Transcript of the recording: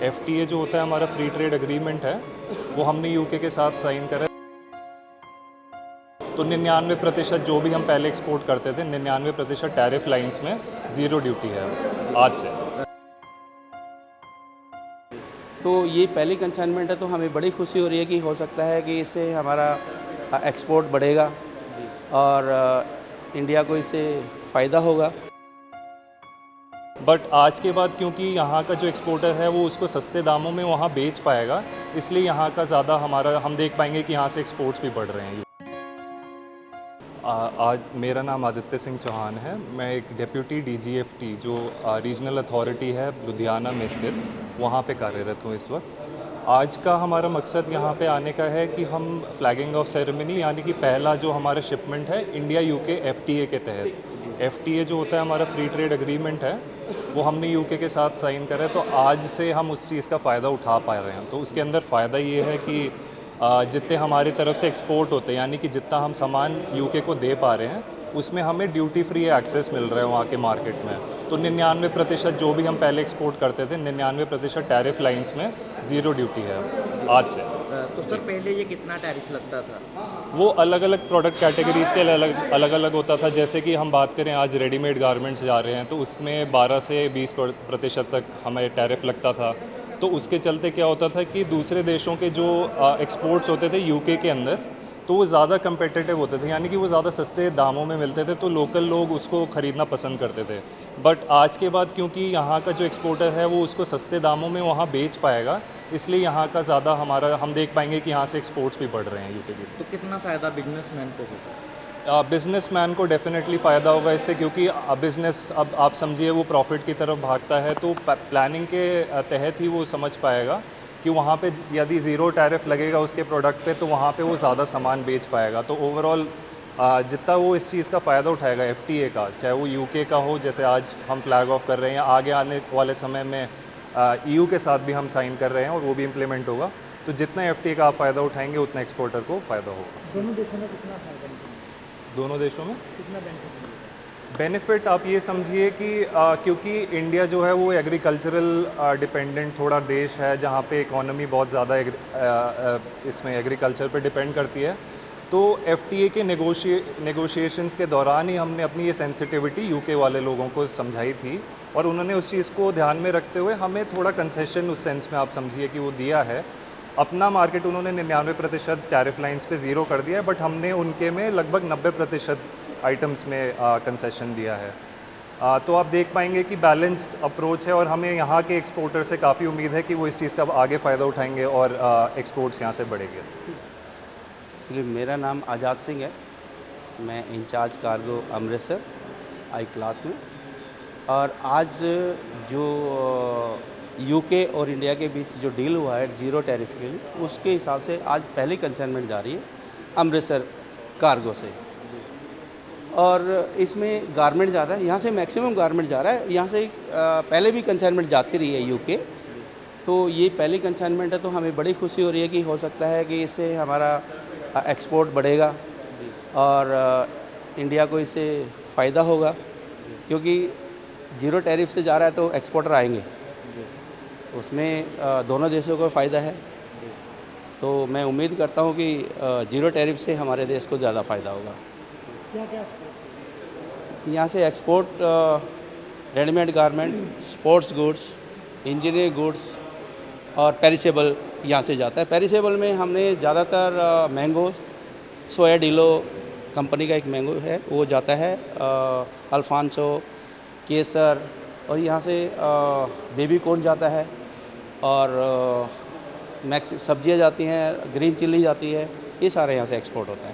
FTA जो होता है हमारा फ्री ट्रेड एग्रीमेंट है, वो हमने यूके के साथ साइन करा है। तो 99% जो भी हम पहले एक्सपोर्ट करते थे 99% टैरिफ लाइंस में ज़ीरो ड्यूटी है आज से। तो ये पहली कंसाइनमेंट है, तो हमें बड़ी खुशी हो रही है कि हो सकता है कि इससे हमारा एक्सपोर्ट बढ़ेगा और इंडिया को इससे फ़ायदा होगा। बट आज के बाद क्योंकि यहाँ का जो एक्सपोर्टर है वो उसको सस्ते दामों में वहाँ बेच पाएगा, इसलिए यहाँ का ज़्यादा हमारा हम देख पाएंगे कि यहाँ से एक्सपोर्ट्स भी बढ़ रहे हैं। आज मेरा नाम आदित्य सिंह चौहान है। मैं एक डेप्यूटी DGFT जो रीजनल अथॉरिटी है लुधियाना में स्थित, वहाँ पे कार्यरत हूँ इस वक्त। आज का हमारा मकसद यहाँ पे आने का है कि हम फ्लैगिंग ऑफ सेरेमनी यानी कि पहला जो हमारा शिपमेंट है इंडिया यूके FTA के तहत, FTA जो होता है हमारा फ्री ट्रेड एग्रीमेंट है, वो हमने यूके के साथ साइन करा है। तो आज से हम उस चीज़ का फ़ायदा उठा पा रहे हैं। तो उसके अंदर फ़ायदा ये है कि जितने हमारी तरफ से एक्सपोर्ट होते हैं यानी कि जितना हम सामान यूके को दे पा रहे हैं उसमें हमें ड्यूटी फ्री एक्सेस मिल रहा है वहाँ के मार्केट में। तो 99% जो भी हम पहले एक्सपोर्ट करते थे 99% टैरिफ लाइंस में ज़ीरो ड्यूटी है आज से। तो सर पहले ये कितना टैरिफ लगता था? वो अलग अलग प्रोडक्ट कैटेगरीज़ के अलग अलग होता था। जैसे कि हम बात करें आज रेडीमेड गारमेंट्स जा रहे हैं तो उसमें 12 से 20% तक हमें टैरिफ लगता था। तो उसके चलते क्या होता था कि दूसरे देशों के जो एक्सपोर्ट्स होते थे यूके के अंदर, तो वो ज़्यादा कंपेटिटिव होते थे यानी कि वो ज़्यादा सस्ते दामों में मिलते थे, तो लोकल लोग उसको ख़रीदना पसंद करते थे। बट आज के बाद क्योंकि यहाँ का जो एक्सपोर्टर है वो उसको सस्ते दामों में वहाँ बेच पाएगा, इसलिए यहाँ का ज़्यादा हमारा हम देख पाएंगे कि यहाँ से एक्सपोर्ट्स भी बढ़ रहे हैं यूके की। तो कितना फ़ायदा बिजनेसमैन को होगा? बिज़नेसमैन को डेफिनेटली फ़ायदा होगा इससे, क्योंकि बिज़नेस अब आप समझिए वो प्रॉफिट की तरफ भागता है, तो प्लानिंग के तहत ही वो समझ पाएगा कि वहाँ पे यदि ज़ीरो टैरिफ लगेगा उसके प्रोडक्ट पे तो वहाँ पे वो ज़्यादा सामान बेच पाएगा। तो ओवरऑल जितना वो इस चीज़ का फ़ायदा उठाएगा FTA का, चाहे वो यूके का हो जैसे आज हम फ्लैग ऑफ कर रहे हैं, या आगे आने वाले समय में EU के साथ भी हम साइन कर रहे हैं और वो भी इम्प्लीमेंट होगा, तो जितना FTA का आप फ़ायदा उठाएंगे उतना एक्सपोर्टर को फ़ायदा होगा। दोनों देशों में कितना फायदा दोनों देशों में कितना बेनिफिट? बेनिफिट आप ये समझिए कि क्योंकि इंडिया जो है वो एग्रीकल्चरल डिपेंडेंट थोड़ा देश है, जहाँ पे इकोनॉमी बहुत ज़्यादा इसमें एग्रीकल्चर पे डिपेंड करती है। तो FTA के नेगोशिएशंस के दौरान ही हमने अपनी ये सेंसिटिविटी यूके वाले लोगों को समझाई थी और उन्होंने उस चीज़ को ध्यान में रखते हुए हमें थोड़ा कंसेशन उस सेंस में आप समझिए कि वो दिया है। अपना मार्केट उन्होंने 99% टैरिफ लाइंस पे ज़ीरो कर दिया है, बट हमने उनके में लगभग 90% आइटम्स में कंसेशन दिया है। तो आप देख पाएंगे कि बैलेंस्ड अप्रोच है और हमें यहाँ के एक्सपोर्टर से काफ़ी उम्मीद है कि वो इस चीज़ का आगे फ़ायदा उठाएंगे और एक्सपोर्ट्स यहाँ से बढ़ेंगे। एक्चुअली मेरा नाम आज़ाद सिंह है, मैं इंचार्ज कार्गो अमृतसर आई क्लास में। और आज जो यूके और इंडिया के बीच जो डील हुआ है ज़ीरो टैरिफ के लिए, उसके हिसाब से आज पहली कंसाइनमेंट जा रही है अमृतसर कार्गो से। और इसमें गारमेंट जाता है, यहाँ से मैक्सिमम गारमेंट जा रहा है। यहाँ से पहले भी कंसाइनमेंट जाती रही है यूके, तो ये पहली कंसाइनमेंट है, तो हमें बड़ी खुशी हो रही है कि हो सकता है कि इससे हमारा एक्सपोर्ट बढ़ेगा और इंडिया को इससे फ़ायदा होगा, क्योंकि ज़ीरो टैरिफ से जा रहा है तो एक्सपोर्टर आएंगे, उसमें दोनों देशों को फ़ायदा है। तो मैं उम्मीद करता हूँ कि ज़ीरो टैरिफ से हमारे देश को ज़्यादा फ़ायदा होगा। क्या क्या यहाँ से export readymade garment, sports goods, engineering goods और पेरिसेबल यहाँ से जाता है। पेरिसेबल में हमने ज़्यादातर मैंगो, सोया डिलो कंपनी का एक मैंगो है वो जाता है, अल्फांसो, केसर, और यहाँ से बेबी कॉर्न जाता है और मैक्स सब्जियाँ जाती हैं, ग्रीन चिल्ली जाती है, ये सारे यहाँ से एक्सपोर्ट होता है।